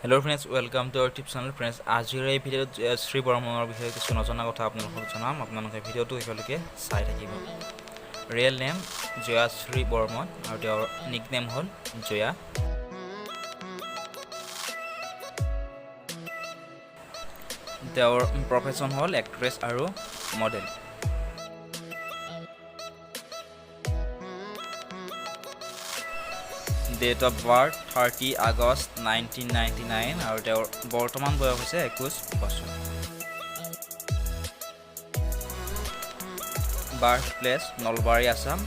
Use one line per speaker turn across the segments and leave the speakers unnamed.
Hello friends, welcome to our YouTube channel friends. আজিৰ এই ভিডিঅ'ত শ্ৰী বৰ্মনৰ বিষয়ে কিছু নজনা কথা আপোনালোকক জনাম। আপোনালোকে ভিডিঅ'টো একেলগে চাই থাকিব। ৰিয়েল নেম জয়া শ্ৰী বৰ্মন আৰু তেওঁৰ নিকনেম হ'ল জয়া। তেওঁৰ প্ৰফেশ্যন হ'ল এক্ট্ৰেছ আৰু model. Date of birth 30 August 1999 আৰু তেওঁৰ বৰ্তমান বয়স হৈছে 21 বছৰ। Birth place Nalbari Assam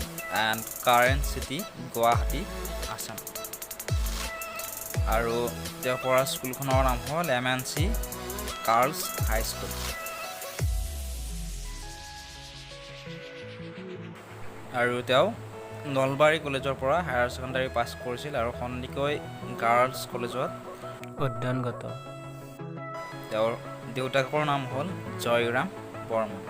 and current city Guwahati Assam. আৰু তেওঁ পঢ়া স্কুলখনৰ নাম হ'ল MNC গাৰ্লছ হাই স্কুল। আৰু তেওঁ নলবাৰী কলেজৰ পৰা হায়াৰ ছেকেণ্ডাৰী পাছ কৰিছিল আৰু সন্দিকৈ গাৰ্লছ কলেজত
অধ্যয়নগত।
তেওঁৰ দেউতাকৰ নাম হ'ল Jairam Barman.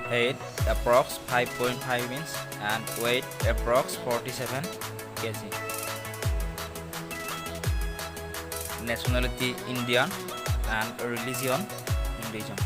Height approx 5.5 inch and weight approx 47 kg. Nationality Indian and religion Hinduism.